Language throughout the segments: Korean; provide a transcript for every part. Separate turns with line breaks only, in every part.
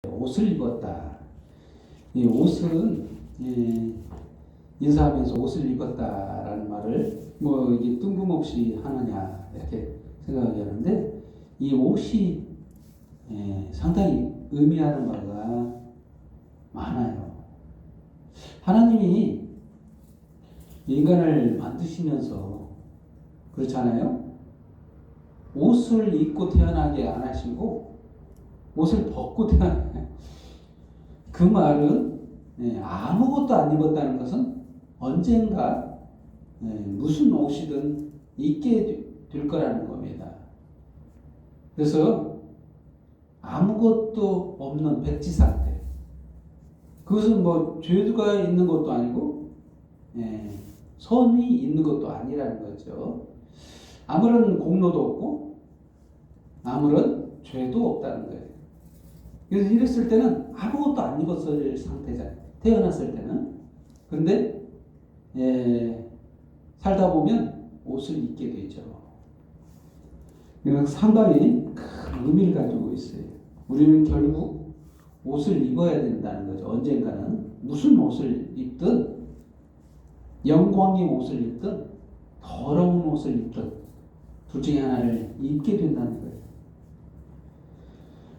옷을 입었다. 이 옷은 인사하면서 옷을 입었다라는 말을 뭐 이게 뜬금없이 하느냐 이렇게 생각이 하는데 이 옷이 상당히 의미하는 바가 많아요. 하나님이 인간을 만드시면서 그렇잖아요. 옷을 입고 태어나게 안 하시고 옷을 벗고 태어나게. 그 말은 아무것도 안 입었다는 것은 언젠가 무슨 옷이든 입게 될 거라는 겁니다. 그래서 아무것도 없는 백지 상태. 그것은 뭐 죄가 있는 것도 아니고 선이 있는 것도 아니라는 거죠. 아무런 공로도 없고 아무런 죄도 없다는 거예요. 그래서 이랬을 때는 아무것도 안 입었을 상태잖아요. 태어났을 때는. 그런데 살다 보면 옷을 입게 되죠. 상당히 큰 의미를 가지고 있어요. 우리는 결국 옷을 입어야 된다는 거죠. 언젠가는 무슨 옷을 입든 영광의 옷을 입든 더러운 옷을 입든 둘 중에 하나를 입게 된다는 거예요.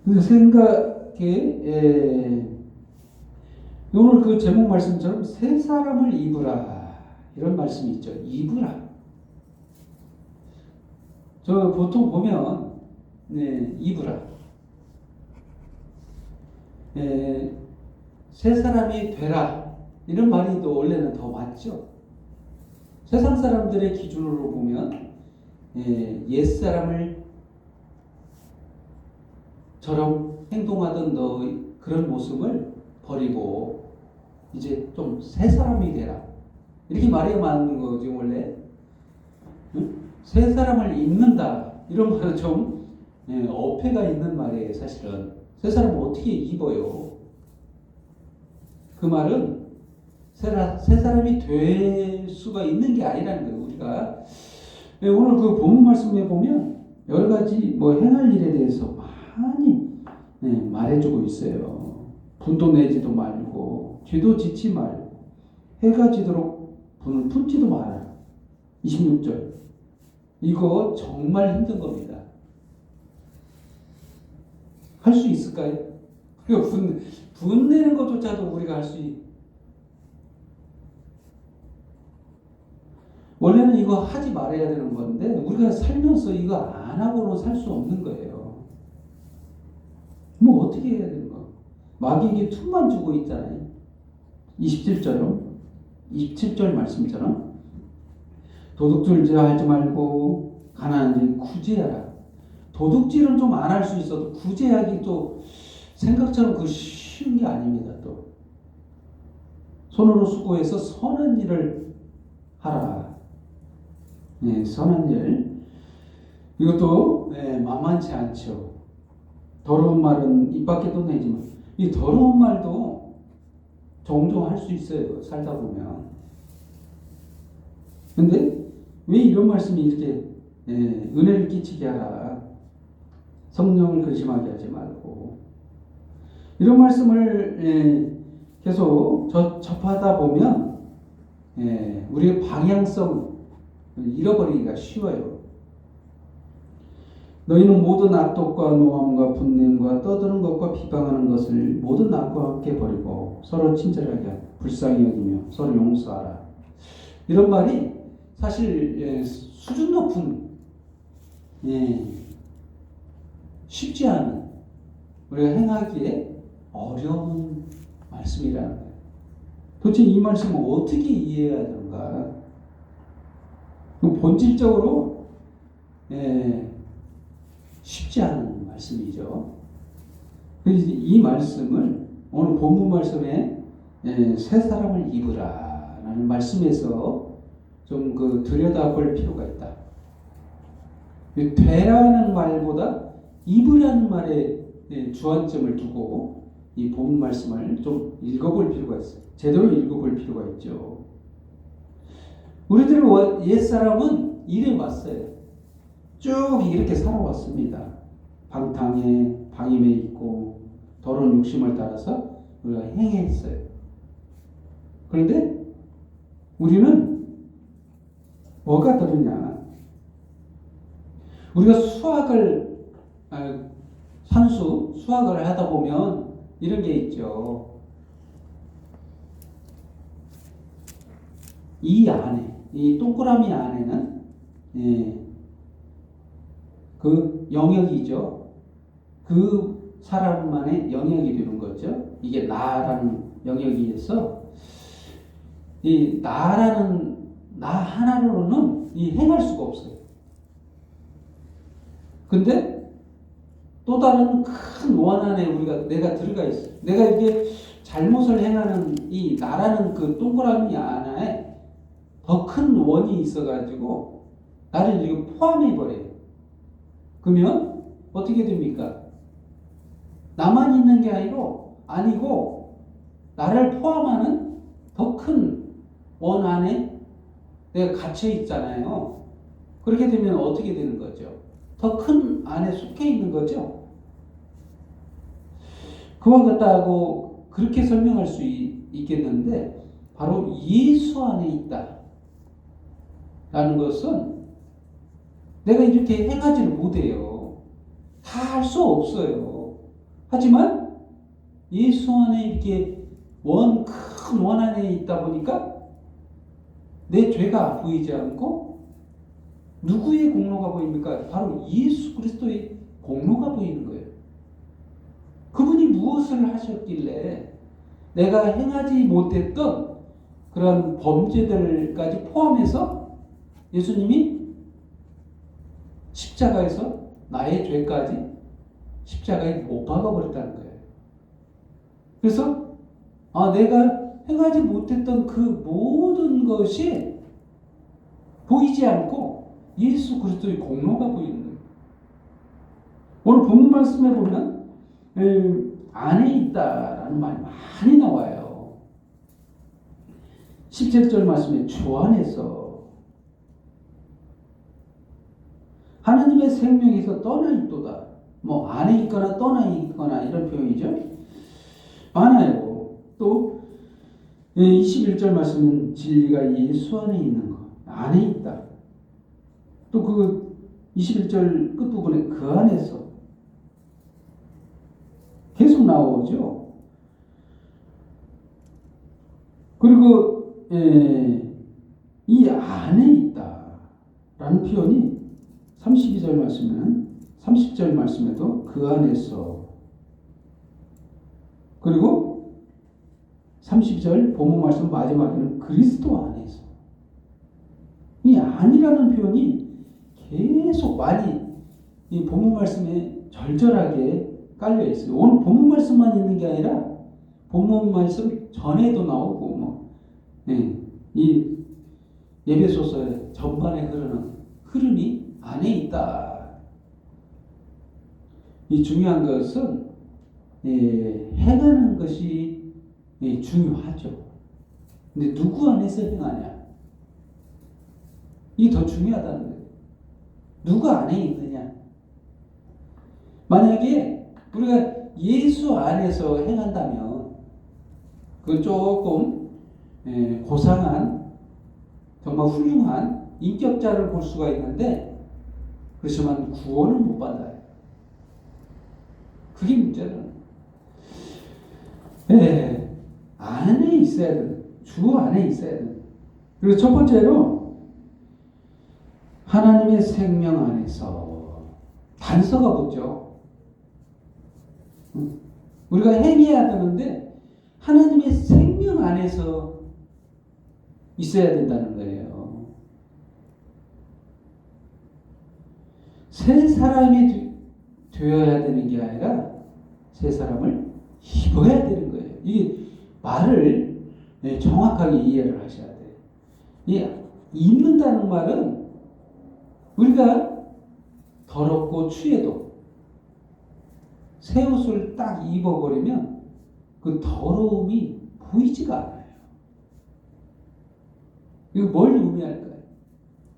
그래서 생각에 오늘 그 제목 말씀처럼 새 사람을 입으라 이런 말씀이 있죠. 입으라. 저 보통 보면 입으라. 새 사람이 되라 이런 말이 또 원래는 더 맞죠. 세상 사람들의 기준으로 보면 옛 사람을 처럼 행동하던 너의 그런 모습을 버리고 이제 좀 새 사람이 되라 이렇게 말해야 맞는 거죠 원래. 새 사람을 입는다 이런 말은 좀 어폐가 있는 말이에요. 사실은 새 사람을 어떻게 입어요? 그 말은 새 사람이 될 수가 있는 게 아니라는 거예요. 우리가 오늘 그 본문 말씀에 보면 여러 가지 뭐 행할 일에 대해서 많이 말해주고 있어요. 분도 내지도 말고 뒤도 짓지 말고 해가 지도록 분을 품지도 마라. 26절. 이거 정말 힘든 겁니다. 할 수 있을까요? 분 내는 것조차도 우리가 할 수 원래는 이거 하지 말아야 되는 건데 우리가 살면서 이거 안 하고는 살 수 없는 거예요. 뭐 어떻게 해야 되는 거? 마귀에게 틈만 주고 있잖아요. 27절 말씀처럼 도둑질을 하지 말고 가난한 자 구제하라. 도둑질은 좀 안 할 수 있어도 구제하기 또 생각처럼 그 쉬운 게 아닙니다. 또 손으로 수고해서 선한 일을 하라. 선한 일. 이것도 만만치 않죠. 더러운 말은 입 밖에 떠내지만 이 더러운 말도 종종 할 수 있어요. 살다 보면. 근데 왜 이런 말씀이 이렇게 은혜를 끼치게 하라. 성령을 근심하게 하지 말고. 이런 말씀을 계속 접하다 보면 우리의 방향성을 잃어버리기가 쉬워요. 너희는 모든 악독과 노함과 분냄과 떠드는 것과 비방하는 것을 모든 악과 함께 버리고 서로 친절하게 불쌍히 여기며 서로 용서하라. 이런 말이 사실 수준 높은 쉽지 않은 우리가 행하기에 어려운 말씀이라는 거예요. 도대체 이 말씀을 어떻게 이해해야 되는가? 본질적으로 쉽지 않은 말씀이죠. 그래서 이 말씀을 오늘 본문 말씀에 새 사람을 입으라 라는 말씀에서 좀 그 들여다볼 필요가 있다. 되라는 말보다 입으라는 말에 주안점을 두고 이 본문 말씀을 좀 읽어볼 필요가 있어요. 제대로 읽어볼 필요가 있죠. 우리들 옛사람은 이래 왔어요. 쭉 이렇게 살아왔습니다. 방탕에 방임에 있고 더러운 욕심을 따라서 우리가 행했어요. 그런데 우리는 뭐가 다르냐? 우리가 수학을 하다 보면 이런 게 있죠. 이 안에, 이 동그라미 안에는 그 영역이죠. 그 사람만의 영역이 되는 거죠. 이게 나라는 영역이 있어. 이 나라는 나 하나로는 행할 수가 없어요. 근데 또 다른 큰 원 안에 내가 들어가 있어요. 내가 이게 잘못을 행하는 이 나라는 그 동그라미 안에 더 큰 원이 있어가지고 나를 이거 포함해 버려요. 그러면 어떻게 됩니까? 나만 있는 게 아니고 나를 포함하는 더 큰 원 안에 내가 갇혀 있잖아요. 그렇게 되면 어떻게 되는 거죠? 더 큰 안에 속해 있는 거죠. 그와 같다고 그렇게 설명할 수 있겠는데 바로 예수 안에 있다 라는 것은 내가 이렇게 행하지를 못해요. 다 할 수 없어요. 하지만 예수 안에 이렇게 큰 원 안에 있다 보니까 내 죄가 보이지 않고 누구의 공로가 보입니까? 바로 예수 그리스도의 공로가 보이는 거예요. 그분이 무엇을 하셨길래 내가 행하지 못했던 그런 범죄들까지 포함해서 예수님이 십자가에서 나의 죄까지 십자가에 못 박아버렸다는 거예요. 그래서 내가 행하지 못했던 그 모든 것이 보이지 않고 예수 그리스도의 공로가 보이는 거예요. 오늘 본문 말씀에 보면 안에 있다라는 말이 많이 나와요. 17절 말씀에 주 안에서 하나님의 생명에서 떠나 있도다. 안에 있거나 떠나 있거나 이런 표현이죠. 많아요. 또 21절 말씀은 진리가 예수 안에 있는 것, 안에 있다. 또 그 21절 끝부분에 그 안에서 계속 나오죠. 그리고 이 안에 있다라는 표현이 32절 말씀에는 30절 말씀에도 그 안에서, 그리고 32절 본문 말씀 마지막에는 그리스도 안에서, 이 안이라는 표현이 계속 많이 이 본문 말씀에 절절하게 깔려 있어요. 오늘 본문 말씀만 있는 게 아니라 본문 말씀 전에도 나오고 이 예배소서 전반에 흐르는 흐름이 안에 있다. 이 중요한 것은 행하는 것이 중요하죠. 근데 누구 안에서 행하냐? 이게 더 중요하다는 거예요. 누가 안에 있느냐? 만약에 우리가 예수 안에서 행한다면 그건 조금 고상한 정말 훌륭한 인격자를 볼 수가 있는데 그렇지만 구원은 못 받아요. 그게 문제는. 안에 있어야 돼. 주 안에 있어야 돼. 그리고 첫 번째로 하나님의 생명 안에서 단서가 붙죠. 우리가 행해야 되는데 하나님의 생명 안에서 있어야 된다는 거예요. 새 사람이 되어야 되는 게 아니라 새 사람을 입어야 되는 거예요. 이게 말을 정확하게 이해를 하셔야 돼요. 이 입는다는 말은 우리가 더럽고 추해도 새 옷을 딱 입어버리면 그 더러움이 보이지가 않아요. 이거 뭘 의미할까요?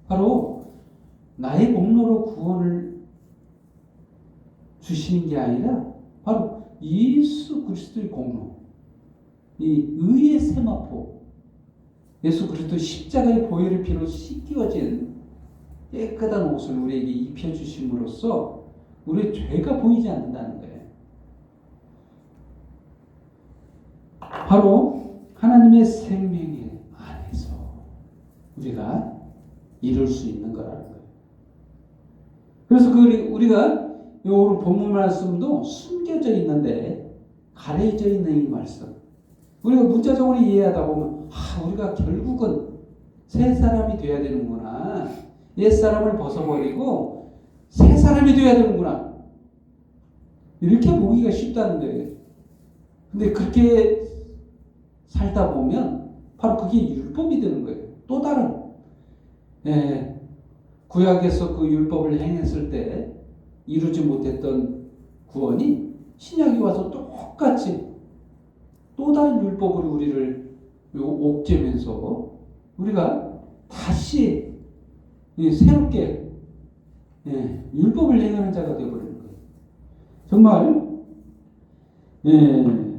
바로 나의 공로로 구원을 주시는 게 아니라 바로 예수 그리스도의 공로, 이 의의 세마포, 예수 그리스도 십자가의 보혈의 피로 씻겨진 깨끗한 옷을 우리에게 입혀주심으로써 우리의 죄가 보이지 않는다는 거예요. 바로 하나님의 생명의 안에서 우리가 이룰 수 있는 거라는 거예요. 그래서 우리가 오늘 본문 말씀도 숨겨져 있는데 가려져 있는 이 말씀, 우리가 문자적으로 이해하다 보면 우리가 결국은 새 사람이 돼야 되는구나, 옛 사람을 벗어버리고 새 사람이 돼야 되는구나, 이렇게 보기가 쉽다는 거예요. 근데 그렇게 살다 보면 바로 그게 율법이 되는 거예요. 또 다른 구약에서 그 율법을 행했을 때 이루지 못했던 구원이 신약이 와서 똑같이 또 다른 율법으로 우리를 옥죄면서 우리가 다시 새롭게 율법을 행하는 자가 되어버리는 거예요. 정말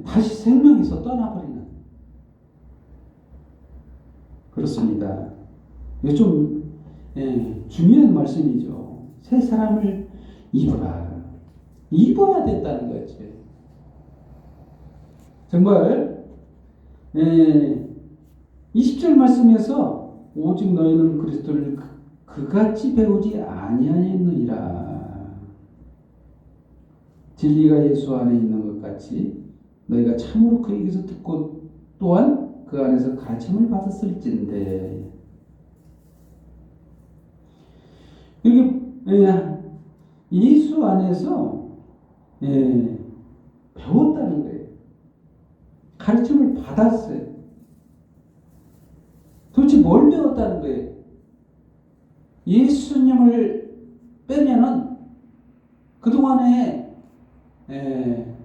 다시 생명에서 떠나버리는, 그렇습니다. 이게 좀 중요한 말씀이죠. 새 사람을 입어라. 입어야 된다는 거지. 정말 20절 말씀에서 오직 너희는 그리스도를 그같이 배우지 아니하였느니라. 진리가 예수 안에 있는 것 같이 너희가 참으로 그에게서 듣고 또한 그 안에서 가르침을 받았을진데. 이게 예수 안에서 배웠다는 거예요. 가르침을 받았어요. 도대체 뭘 배웠다는 거예요? 예수님을 빼면은 그동안에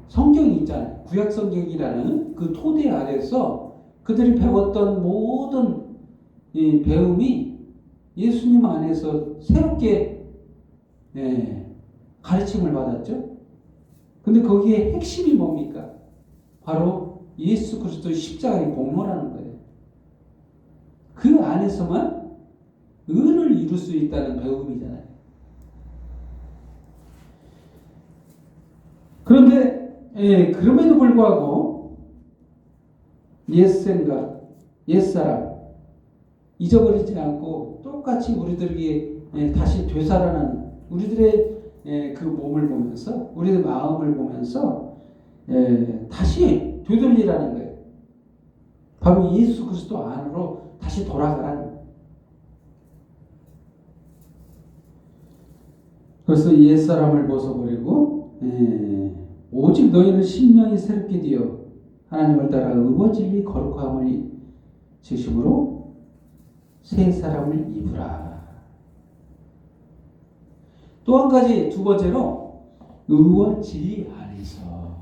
성경이 있잖아요. 구약 성경이라는 그 토대 아래서 그들이 배웠던 모든 이 배움이 예수님 안에서 새롭게 가르침을 받았죠. 근데 거기에 핵심이 뭡니까? 바로 예수 그리스도의 십자가의 공로라는 거예요. 그 안에서만 의를 이룰 수 있다는 배움이잖아요. 그런데 그럼에도 불구하고 옛 생각, 옛 사람 잊어버리지 않고 똑같이 우리들에게 다시 되살아나는 우리들의 그 몸을 보면서, 우리의 마음을 보면서 다시 되돌리라는 거예요. 바로 예수 그리스도 안으로 다시 돌아가라는 거예요. 그래서 옛 사람을 벗어버리고 오직 너희는 심령이 새롭게 되어 하나님을 따라 의와 진리 거룩함을 지심으로 새 사람을 입으라. 또 한 가지, 두 번째로 의와 진리 안에서,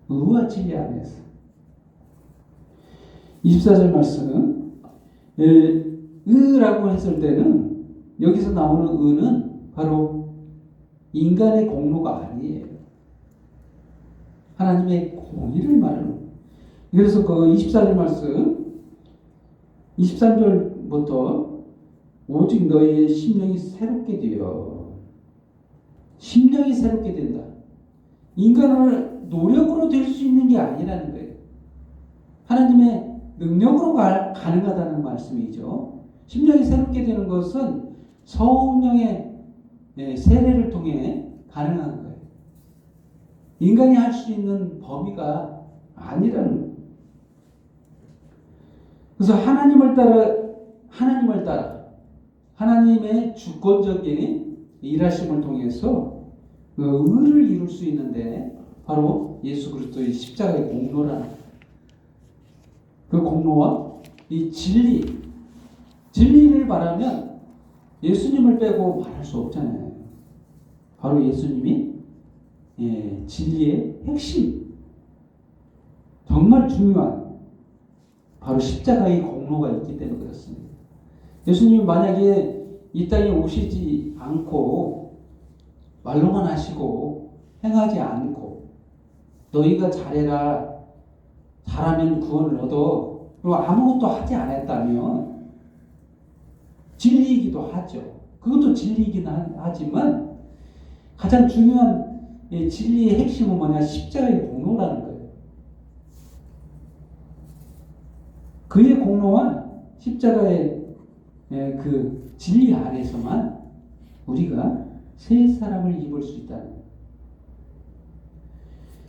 의와 진리 안에서 24절 말씀은 의라고 했을 때는 여기서 나오는 의는 바로 인간의 공로가 아니에요. 하나님의 공의를 말하는 거예요. 그래서 그 24절 말씀 23절부터 오직 너희의 심령이 새롭게 되어, 심령이 새롭게 된다. 인간을 노력으로 될 수 있는 게 아니라는 거예요. 하나님의 능력으로 가능하다는 말씀이죠. 심령이 새롭게 되는 것은 성령의 세례를 통해 가능한 거예요. 인간이 할 수 있는 범위가 아니라는 거예요. 그래서 하나님을 따라 하나님의 주권적인 일하심을 통해서 그 의를 이룰 수 있는데 바로 예수 그리스도의 십자가의 공로라는, 그 공로와 이 진리를 말하면 예수님을 빼고 말할 수 없잖아요. 바로 예수님이 진리의 핵심, 정말 중요한 바로 십자가의 공로가 있기 때문에 그렇습니다. 예수님이 만약에 이 땅에 오시지 않고 말로만 하시고 행하지 않고 너희가 잘해라, 잘하면 구원을 얻어, 그리고 아무것도 하지 않았다면 진리이기도 하죠. 그것도 진리이긴 하지만 가장 중요한 진리의 핵심은 뭐냐? 십자가의 공로라는 거예요. 그의 공로와 십자가의 그 진리 안에서만 우리가 새 사람을 입을 수 있다는 거예요.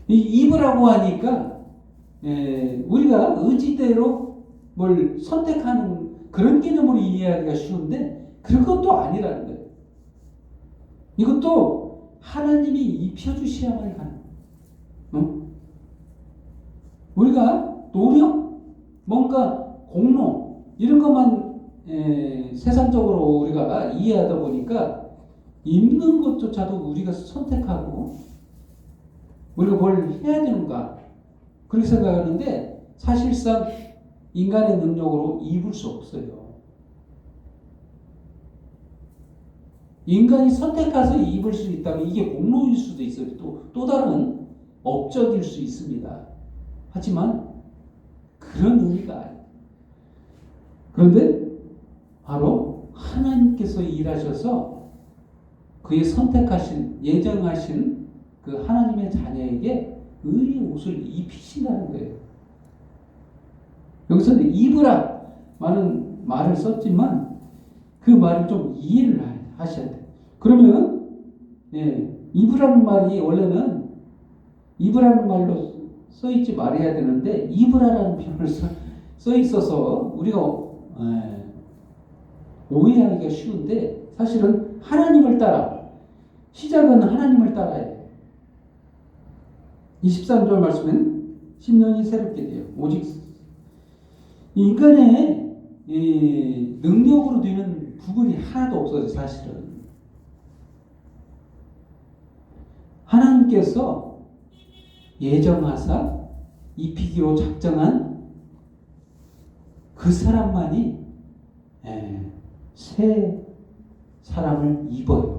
이 입으라고 하니까 우리가 의지대로 뭘 선택하는 그런 개념으로 이해하기가 쉬운데 그것도 아니라는 거예요. 이것도 하나님이 입혀주셔야만 가는 거예요. 우리가 노력, 뭔가 공로 이런 것만 세상적으로 우리가 이해하다 보니까 입는 것조차도 우리가 선택하고 우리가 뭘 해야 되는가 그렇게 생각하는데 사실상 인간의 능력으로 입을 수 없어요. 인간이 선택해서 입을 수 있다면 이게 공로일 수도 있어요. 또 다른 업적일 수 있습니다. 하지만 그런 의미가 아니에요. 그런데 바로 하나님께서 일하셔서 그의 선택하신, 예정하신 그 하나님의 자녀에게 의의 옷을 입히신다는 거예요. 여기서는 입으라 많은 말을 썼지만 그 말을 좀 이해를 하셔야 돼요. 그러면 입으라는 말이 원래는 입으라는 말로 써있지 말아야 되는데 입으라라는 표현을 써 있어서 우리가 오해하기가 쉬운데 사실은 하나님을 따라 시작은 하나님을 따라야 23절 말씀은 10년이 새롭게 돼요. 오직 인간의 능력으로 되는 부분이 하나도 없어요. 사실은 하나님께서 예정하사 입히기로 작정한 그 사람만이 새 사람을 입어요.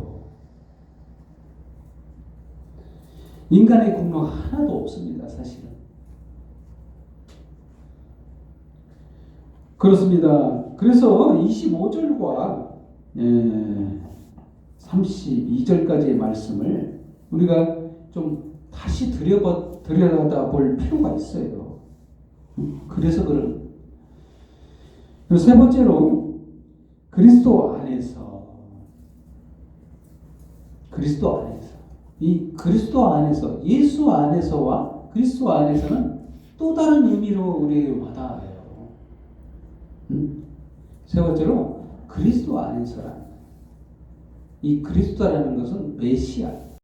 인간의 공로가 하나도 없습니다. 사실은 그렇습니다. 그래서 25절과 32절까지의 말씀을 우리가 좀 다시 들여다 볼 필요가 있어요. 그래서 그런. 그리고 세 번째로 그리스도 안에서 이 그리스도 안에서 예수 안에서와 그리스도 안에서는 또 다른 의미로 우리에게 와닿아요. 세 번째로 그리스도 안에서라. 이 그리스도라는 것은 메시아